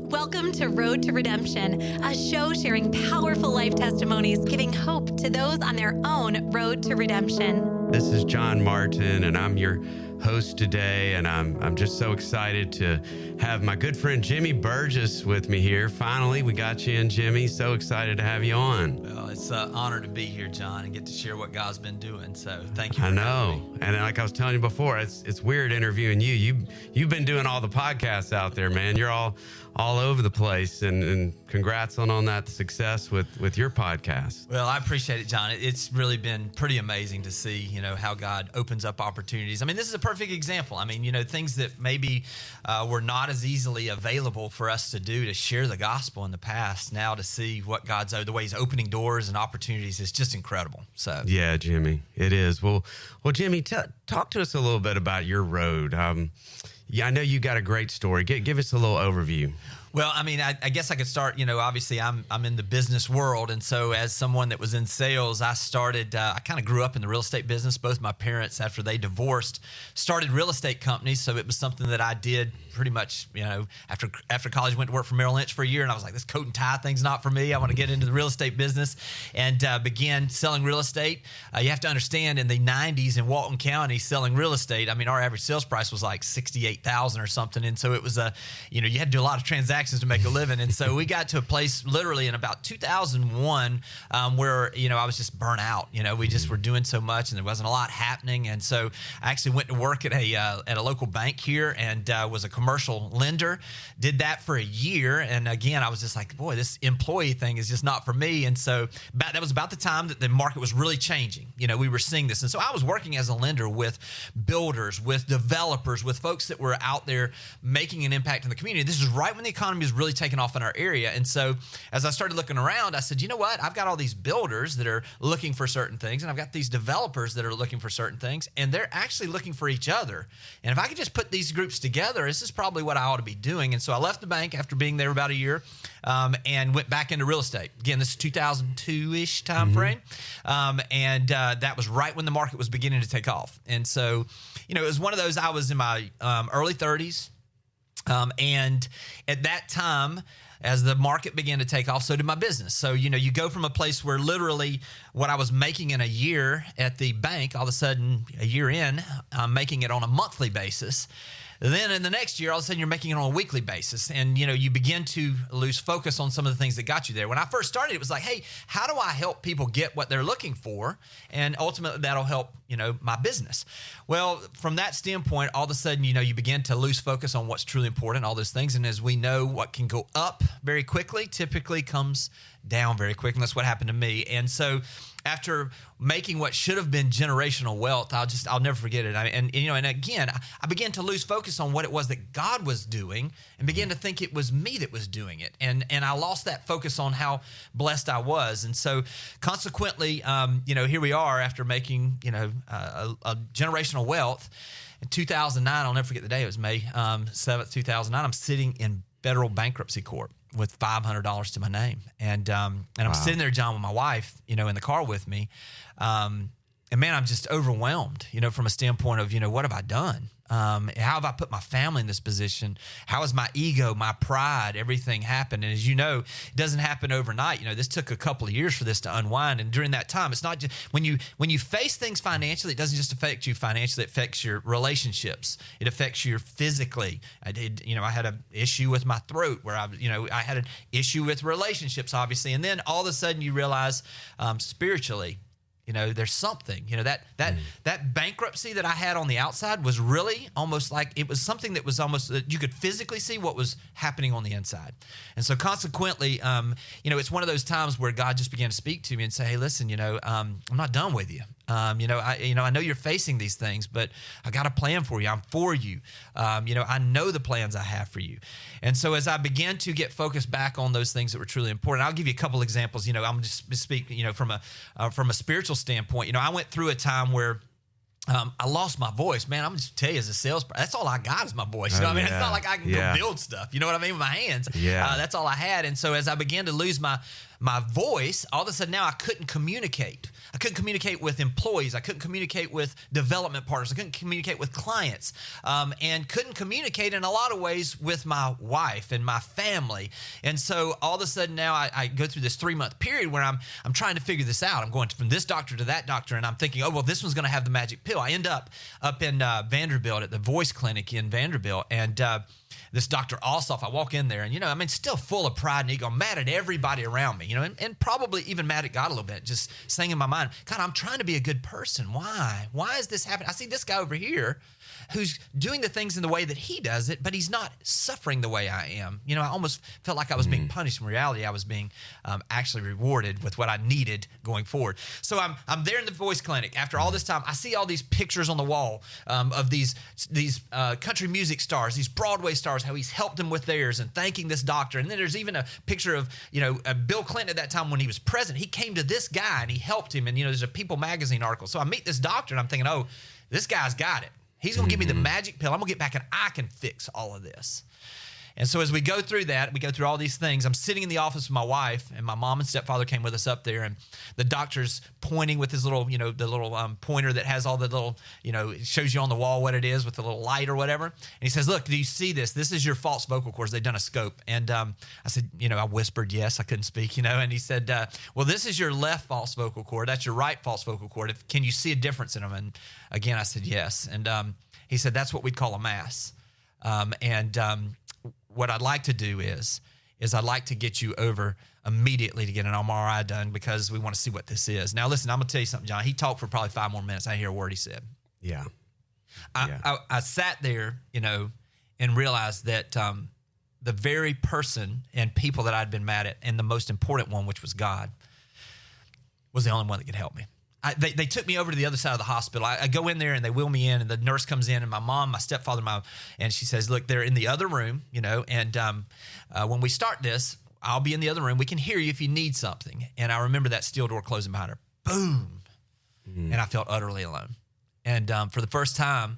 Welcome to Road to Redemption, a show sharing powerful life testimonies, giving hope to those on their own road to redemption. This is John Martin, and I'm your host today, and I'm just so excited to have my good friend Jimmy Burgess with me here. Finally, we got you in, Jimmy. So excited to have you on. Well, it's an honor to be here, John, and get to share what God's been doing. So thank you. I know, and like I was telling you before, it's weird interviewing you. You've been doing all the podcasts out there, man. You're all over the place, and congrats on that success with your podcast. Well, I appreciate it, John. It's really been pretty amazing to see, how God opens up opportunities. I mean, this is a perfect example. I mean, things that maybe were not as easily available for us to do, to share the gospel in the past. Now to see what the way He's opening doors and opportunities is just incredible. So yeah, Jimmy, it is. Well, Jimmy, talk to us a little bit about your road. Yeah, I know you got a great story. Give us a little overview. Well, I mean, I guess I could start, obviously I'm in the business world. And so as someone that was in sales, I started, I kind of grew up in the real estate business. Both my parents, after they divorced, started real estate companies. So it was something that I did pretty much, after college, went to work for Merrill Lynch for a year. And I was like, this coat and tie thing's not for me. I want to get into the real estate business, and began selling real estate. You have to understand, in the 90s in Walton County, selling real estate, I mean, our average sales price was like $68,000 or something. And so it was you had to do a lot of transactions to make a living. And so we got to a place literally in about 2001 where, I was just burnt out. We just were doing so much and there wasn't a lot happening. And so I actually went to work at a local bank here and was a commercial lender. Did that for a year. And again, I was just like, boy, this employee thing is just not for me. And so that was about the time that the market was really changing. We were seeing this. And so I was working as a lender with builders, with developers, with folks that were out there making an impact in the community. This is right when the economy is really taking off in our area. And so as I started looking around, I said, you know what? I've got all these builders that are looking for certain things, and I've got these developers that are looking for certain things, and they're actually looking for each other. And if I could just put these groups together, this is probably what I ought to be doing. And so I left the bank after being there about a year and went back into real estate. Again, this is 2002-ish time frame. And that was right when the market was beginning to take off. And so, it was one of those, I was in my early 30s. And at that time, as the market began to take off, so did my business. So, you go from a place where literally what I was making in a year at the bank, all of a sudden, a year in, I'm making it on a monthly basis. Then in the next year, all of a sudden, you're making it on a weekly basis. And, you begin to lose focus on some of the things that got you there. When I first started, it was like, hey, how do I help people get what they're looking for? And ultimately, that'll help, my business. Well, from that standpoint, all of a sudden, you begin to lose focus on what's truly important, all those things. And as we know, what can go up very quickly typically comes down very quick. And that's what happened to me. And so after making what should have been generational wealth, I'll never forget it. And again, I began to lose focus on what it was that God was doing and began to think it was me that was doing it. And I lost that focus on how blessed I was. And so consequently, here we are after making, a generational wealth. In 2009, I'll never forget the day. It was May 7th, 2009. I'm sitting in federal bankruptcy court with $500 to my name. And I'm sitting there, John, with my wife, in the car with me. And man, I'm just overwhelmed, from a standpoint of, what have I done? How have I put my family in this position? How has my ego, my pride, everything happened? And as you know, it doesn't happen overnight. This took a couple of years for this to unwind. And during that time, it's not just when you face things financially, it doesn't just affect you financially, it affects your relationships. It affects you physically. I had an issue with my throat where I had an issue with relationships, obviously. And then all of a sudden you realize spiritually, there's something, that bankruptcy that I had on the outside was really almost like it was something that was almost, you could physically see what was happening on the inside. And so consequently, it's one of those times where God just began to speak to me and say, hey, listen, I'm not done with you. I know you're facing these things, but I got a plan for you. I'm for you. I know the plans I have for you. And so as I began to get focused back on those things that were truly important, I'll give you a couple examples. I'm just speaking, from a spiritual standpoint. I went through a time where I lost my voice, man. I'm just tell you, as a salesperson, that's all I got is my voice. It's not like I can go build stuff. You know what I mean? With my hands. That's all I had. And so as I began to lose my my voice, all of a sudden now I couldn't communicate. I couldn't communicate with employees. I couldn't communicate with development partners. I couldn't communicate with clients, and couldn't communicate in a lot of ways with my wife and my family. And so all of a sudden now I go through this 3-month period where I'm trying to figure this out. I'm going from this doctor to that doctor, and I'm thinking, oh, well, this one's going to have the magic pill. I end up in Vanderbilt at the voice clinic in Vanderbilt, and this Dr. Ossoff, I walk in there and, still full of pride and ego. I'm mad at everybody around me, and probably even mad at God a little bit, just saying in my mind, God, I'm trying to be a good person. Why? Why is this happening? I see this guy over here who's doing the things in the way that he does it, but he's not suffering the way I am. I almost felt like I was being punished. In reality, I was being actually rewarded with what I needed going forward. So I'm there in the voice clinic. After all this time, I see all these pictures on the wall of these country music stars, these Broadway stars, how he's helped them with theirs and thanking this doctor. And then there's even a picture of, Bill Clinton at that time when he was president. He came to this guy and he helped him. And, there's a People magazine article. So I meet this doctor and I'm thinking, oh, this guy's got it. He's going to give me the magic pill. I'm going to get back and I can fix all of this. And so as we go through that, we go through all these things. I'm sitting in the office with my wife, and my mom and stepfather came with us up there, and the doctor's pointing with his little, the little pointer that has all the little, it shows you on the wall what it is with the little light or whatever. And he says, look, do you see this? This is your false vocal cords. They've done a scope. And I said, I whispered yes. I couldn't speak, and he said, well, this is your left false vocal cord. That's your right false vocal cord. Can you see a difference in them? And again, I said yes. And he said, that's what we'd call a mass. What I'd like to do is I'd like to get you over immediately to get an MRI done because we want to see what this is. Now, listen, I'm going to tell you something, John. He talked for probably 5 more minutes. I didn't hear a word he said. Yeah. I sat there, and realized that the very person and people that I'd been mad at, and the most important one, which was God, was the only one that could help me. They took me over to the other side of the hospital. I go in there and they wheel me in, and the nurse comes in, and my mom, my stepfather, and she says, look, they're in the other room, and when we start this, I'll be in the other room. We can hear you if you need something. And I remember that steel door closing behind her. Boom. And I felt utterly alone. And for the first time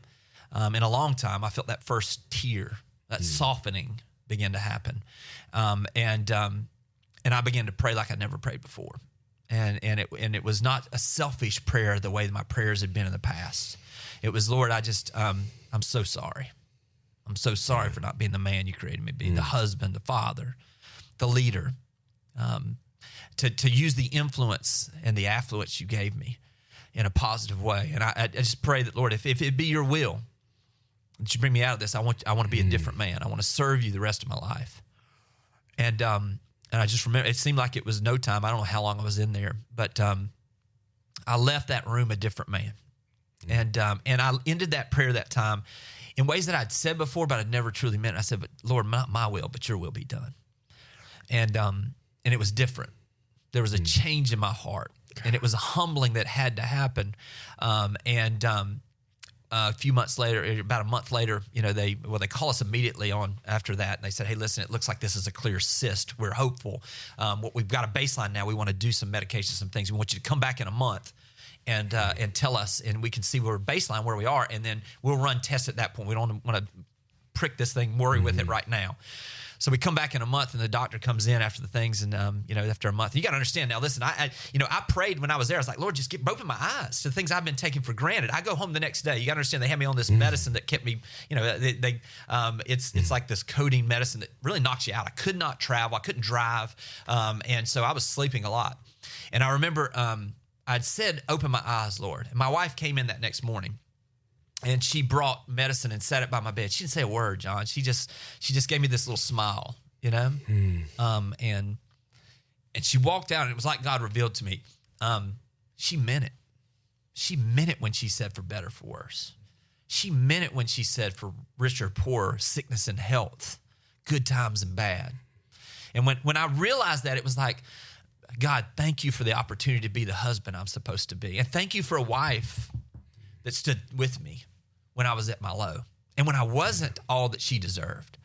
in a long time, I felt that first tear, that softening begin to happen. And I began to pray like I'd never prayed before. And it was not a selfish prayer the way my prayers had been in the past. It was, Lord, I'm so sorry. I'm so sorry for not being the man you created me to be, the husband, the father, the leader, to use the influence and the affluence you gave me in a positive way. And I just pray that, Lord, if it be your will that you bring me out of this, I want to be a different man. I want to serve you the rest of my life. And I just remember, it seemed like it was no time. I don't know how long I was in there, but I left that room a different man. And I ended that prayer that time in ways that I'd said before, but I'd never truly meant it. I said, but Lord, not my will, but your will be done. And it was different. There was a change in my heart, and it was a humbling that had to happen. A few months later, about a month later, they call us immediately on after that. And they said, hey, listen, it looks like this is a clear cyst. We're hopeful. We've got a baseline now. We want to do some medication, some things. We want you to come back in a month and tell us, and we can see where baseline, where we are. And then we'll run tests at that point. We don't want to prick this thing, worry with it right now. So we come back in a month, and the doctor comes in after the things, and after a month, you got to understand now. Listen, I prayed when I was there. I was like, Lord, just open my eyes to the things I've been taking for granted. I go home the next day. You got to understand, they had me on this medicine that kept me. It's like this codeine medicine that really knocks you out. I could not travel. I couldn't drive, and so I was sleeping a lot. And I remember I'd said, "Open my eyes, Lord." And my wife came in that next morning. And she brought medicine and sat it by my bed. She didn't say a word, John. She just gave me this little smile, and she walked out, and it was like God revealed to me. She meant it. She meant it when she said for better, for worse. She meant it when she said for richer, poorer, sickness and health, good times and bad. And when I realized that, it was like, God, thank you for the opportunity to be the husband I'm supposed to be. And thank you for a wife that stood with me when I was at my low and when I wasn't all that she deserved.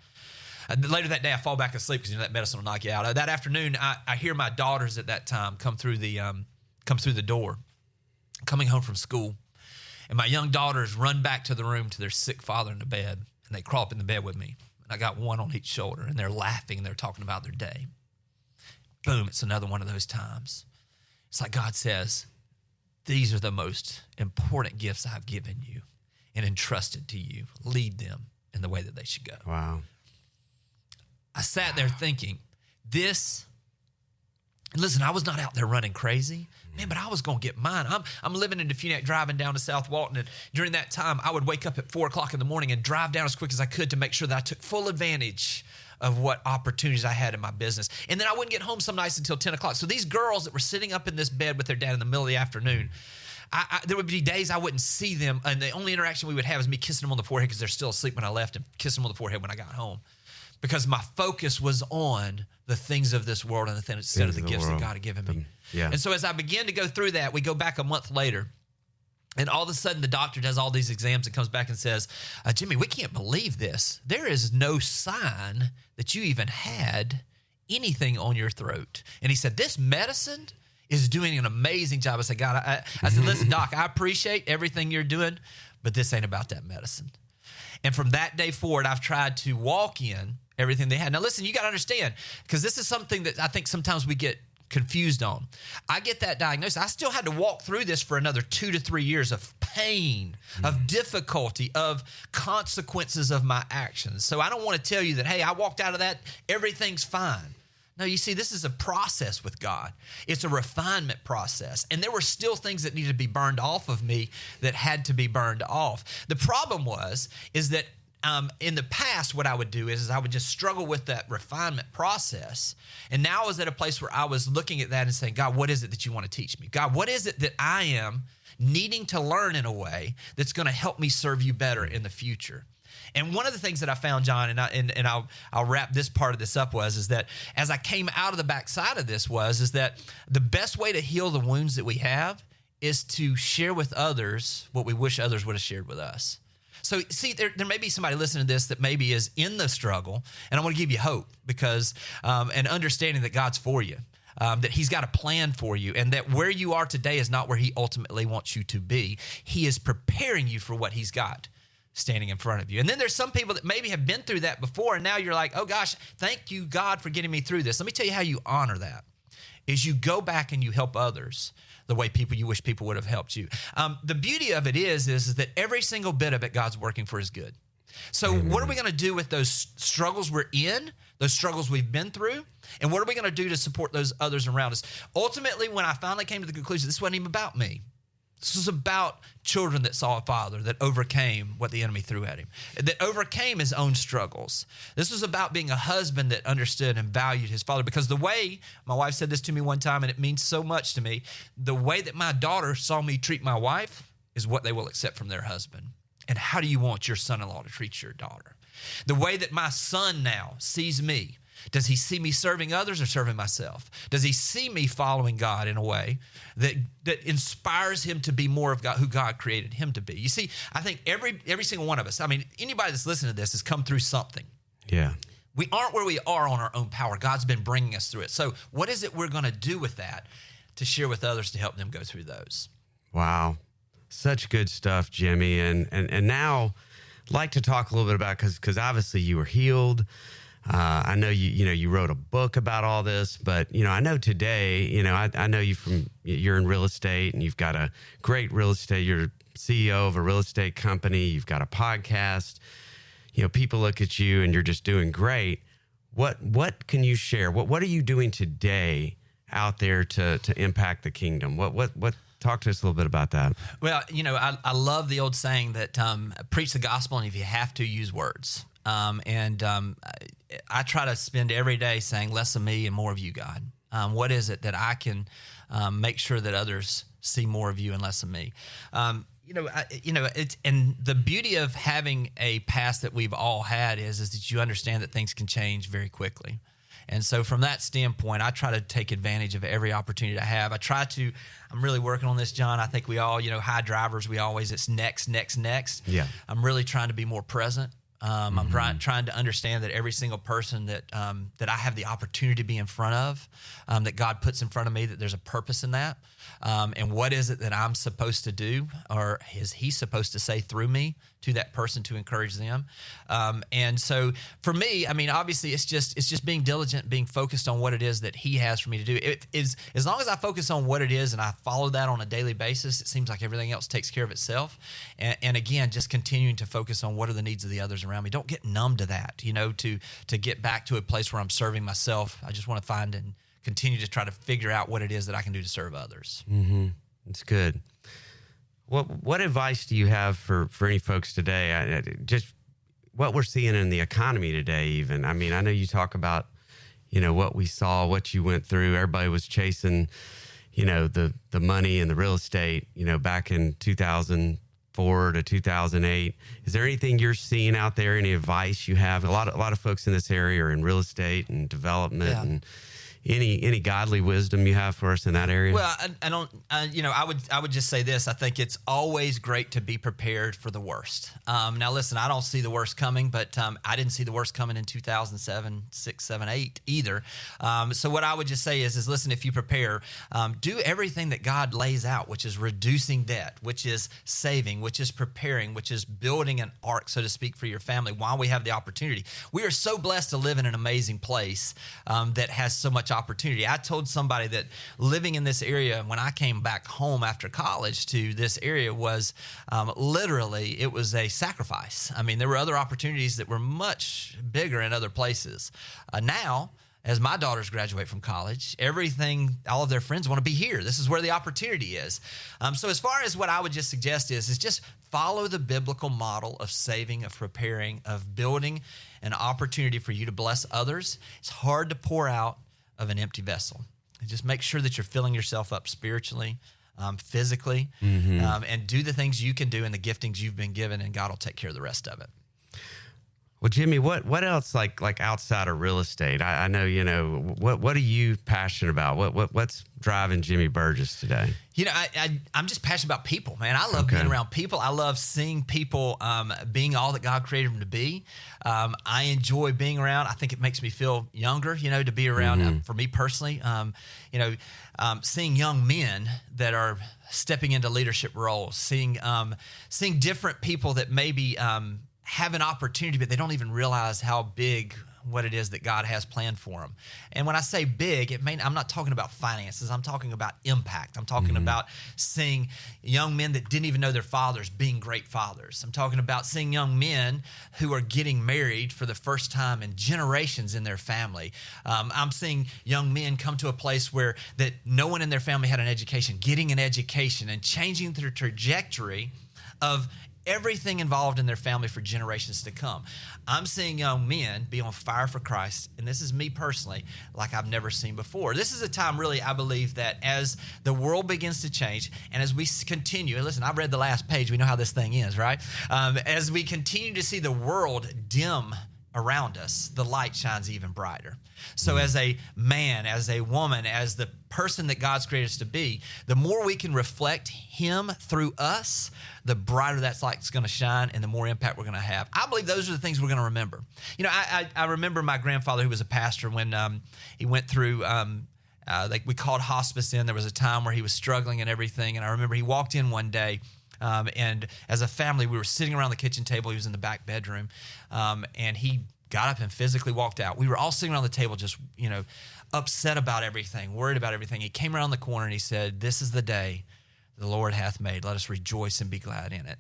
Later that day, I fall back asleep because that medicine will knock you out. That afternoon, I hear my daughters at that time come through the door, coming home from school. And my young daughters run back to the room to their sick father in the bed, and they crawl up in the bed with me. And I got one on each shoulder, and they're laughing, and they're talking about their day. boom, it's another one of those times. It's like God says, these are the most important gifts I've given you and entrusted to you. Lead them in the way that they should go. Wow. I sat there thinking, listen, I was not out there running crazy, man, but I was going to get mine. I'm living in Defuniak, driving down to South Walton, and during that time, I would wake up at 4 o'clock in the morning and drive down as quick as I could to make sure that I took full advantage of what opportunities I had in my business. And then I wouldn't get home some nights until 10 o'clock. So these girls that were sitting up in this bed with their dad in the middle of the afternoon, there would be days I wouldn't see them, and the only interaction we would have is me kissing them on the forehead because they're still asleep when I left, and kissing them on the forehead when I got home. Because my focus was on the things of this world and the things instead of the gifts that God had given me. Yeah. And so as I began to go through that, we go back a month later, and all of a sudden the doctor does all these exams and comes back and says, Jimmy, we can't believe this. There is no sign that you even had anything on your throat. And he said, this medicine is doing an amazing job. I said, God, I said, listen, doc, I appreciate everything you're doing, but this ain't about that medicine. And from that day forward, I've tried to walk in everything they had. Now, listen, you got to understand, because this is something that I think sometimes we get confused on. I get that diagnosis. I still had to walk through this for another 2 to 3 years of pain, of difficulty, of consequences of my actions. So I don't want to tell you that, hey, I walked out of that, everything's fine. No, you see, this is a process with God. It's a refinement process. And there were still things that needed to be burned off of me that had to be burned off. The problem is that in the past, what I would do is I would just struggle with that refinement process. And now I was at a place where I was looking at that and saying, God, what is it that you want to teach me? God, what is it that I am needing to learn in a way that's going to help me serve you better in the future? And one of the things that I found, John, and I'll wrap this part of this up is that as I came out of the backside of this is that the best way to heal the wounds that we have is to share with others what we wish others would have shared with us. So, see, there may be somebody listening to this that maybe is in the struggle, and I want to give you hope because, and understanding that God's for you, that he's got a plan for you, and that where you are today is not where he ultimately wants you to be. He is preparing you for what he's got standing in front of you. And then there's some people that maybe have been through that before, and now you're like, oh gosh, thank you, God, for getting me through this. Let me tell you how you honor that, is you go back and you help others the way you wish people would have helped you. The beauty of it is that every single bit of it, God's working for his good. So what are we going to do with those struggles we're in, those struggles we've been through, and what are we going to do to support those others around us? Ultimately, when I finally came to the conclusion, this wasn't even about me. This was about children that saw a father that overcame what the enemy threw at him, that overcame his own struggles. This was about being a husband that understood and valued his father, because the way, my wife said this to me one time, and it means so much to me, the way that my daughter saw me treat my wife is what they will accept from their husband. And how do you want your son-in-law to treat your daughter? The way that my son now sees me, does he see me serving others or serving myself? Does he see me following God in a way that inspires him to be more of God, who God created him to be? You see, I think every single one of us, I mean, anybody that's listening to this has come through something. Yeah. We aren't where we are on our own power. God's been bringing us through it. So what is it we're going to do with that to share with others to help them go through those? Wow. Such good stuff, Jimmy. And now I'd like to talk a little bit about, because obviously you were healed. I know you wrote a book about all this, but I know today, I know you're in real estate, and you've got a great real estate. You're CEO of a real estate company. You've got a podcast. People look at you and you're just doing great. What can you share? What are you doing today out there to impact the kingdom? What talk to us a little bit about that. Well, I love the old saying that preach the gospel, and if you have to, use words. I try to spend every day saying less of me and more of you, God. What is it that I can make sure that others see more of you and less of me? It's, and the beauty of having a past that we've all had is that you understand that things can change very quickly. And so from that standpoint, I try to take advantage of every opportunity I have. I'm really working on this, John. I think we all, high drivers, it's next. Yeah. I'm really trying to be more present. I'm trying to understand that every single person that I have the opportunity to be in front of, that God puts in front of me, that there's a purpose in that. And what is it that I'm supposed to do, or is he supposed to say through me to that person to encourage them. And so for me, I mean, obviously it's just being diligent, being focused on what it is that he has for me to do. It is, as long as I focus on what it is and I follow that on a daily basis, it seems like everything else takes care of itself. And again, just continuing to focus on what are the needs of the others around me. Don't get numb to that, to get back to a place where I'm serving myself. I just want to find and continue to try to figure out what it is that I can do to serve others. Mm-hmm. That's good. What advice do you have for any folks today? Just what we're seeing in the economy today, even. I mean, I know you talk about, what we saw, what you went through. Everybody was chasing, the money and the real estate, back in 2004 to 2008. Is there anything you're seeing out there? Any advice you have? A lot of folks in this area are in real estate and development and any godly wisdom you have for us in that area? Well, I would just say this. I think it's always great to be prepared for the worst. Now, listen, I don't see the worst coming, but I didn't see the worst coming in 2007, 6, 7, 8 either. So what I would just say is listen, if you prepare, do everything that God lays out, which is reducing debt, which is saving, which is preparing, which is building an ark, so to speak, for your family while we have the opportunity. We are so blessed to live in an amazing place that has so much opportunity. I told somebody that living in this area when I came back home after college to this area was literally, it was a sacrifice. I mean, there were other opportunities that were much bigger in other places. Now, as my daughters graduate from college, all of their friends want to be here. This is where the opportunity is. So as far as what I would just suggest is just follow the biblical model of saving, of preparing, of building an opportunity for you to bless others. It's hard to pour out of an empty vessel. And just make sure that you're filling yourself up spiritually, physically, and do the things you can do and the giftings you've been given, and God will take care of the rest of it. Well, Jimmy, what else like outside of real estate? I know, what are you passionate about? What's driving Jimmy Burgess today? I'm just passionate about people, man. I love being around people. I love seeing people being all that God created them to be. I enjoy being around. I think it makes me feel younger, to be around. For me personally, seeing young men that are stepping into leadership roles, seeing different people that maybe have an opportunity, but they don't even realize how big what it is that God has planned for them. And when I say big, I'm not talking about finances. I'm talking about impact. I'm talking about seeing young men that didn't even know their fathers being great fathers. I'm talking about seeing young men who are getting married for the first time in generations in their family. I'm seeing young men come to a place where that no one in their family had an education, getting an education and changing their trajectory of everything involved in their family for generations to come. I'm seeing young men be on fire for Christ, and this is me personally, like I've never seen before. This is a time, really, I believe, that as the world begins to change, and as we continue, and listen, I've read the last page, we know how this thing is, right? As we continue to see the world dim around us, the light shines even brighter. So as a man, as a woman, as the person that God's created us to be, the more we can reflect Him through us, the brighter that light's going to shine and the more impact we're going to have. I believe those are the things we're going to remember. I remember my grandfather, who was a pastor, when he went through we called hospice in. There was a time where he was struggling and everything, and I remember he walked in one day, and as a family, we were sitting around the kitchen table. He was in the back bedroom, and he got up and physically walked out. We were all sitting around the table just, upset about everything, worried about everything. He came around the corner and he said, "This is the day the Lord hath made. Let us rejoice and be glad in it."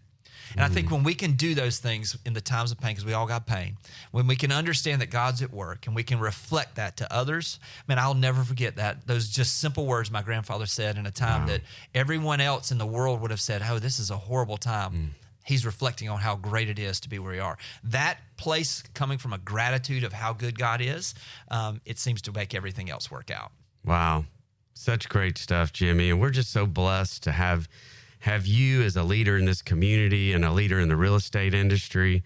And I think when we can do those things in the times of pain, because we all got pain, when we can understand that God's at work and we can reflect that to others, man, I'll never forget that. Those just simple words my grandfather said in a time that everyone else in the world would have said, "Oh, this is a horrible time." He's reflecting on how great it is to be where we are. That place coming from a gratitude of how good God is, it seems to make everything else work out. Wow. Such great stuff, Jimmy. And we're just so blessed to have you as a leader in this community and a leader in the real estate industry.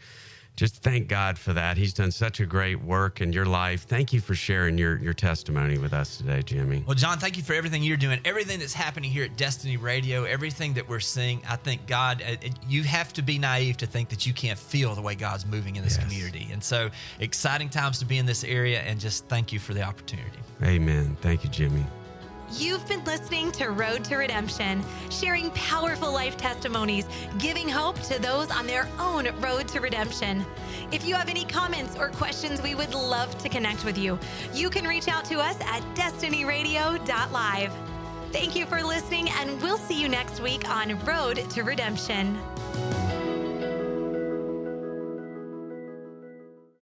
Just thank God for that. He's done such a great work in your life. Thank you for sharing your testimony with us today, Jimmy. Well, John, thank you for everything you're doing, everything that's happening here at Destiny Radio, everything that we're seeing. I think God, you have to be naive to think that you can't feel the way God's moving in this community. And so exciting times to be in this area, and just thank you for the opportunity. Amen. Thank you, Jimmy. You've been listening to Road to Redemption, sharing powerful life testimonies, giving hope to those on their own road to redemption. If you have any comments or questions, we would love to connect with you. You can reach out to us at destinyradio.live. Thank you for listening, and we'll see you next week on Road to Redemption.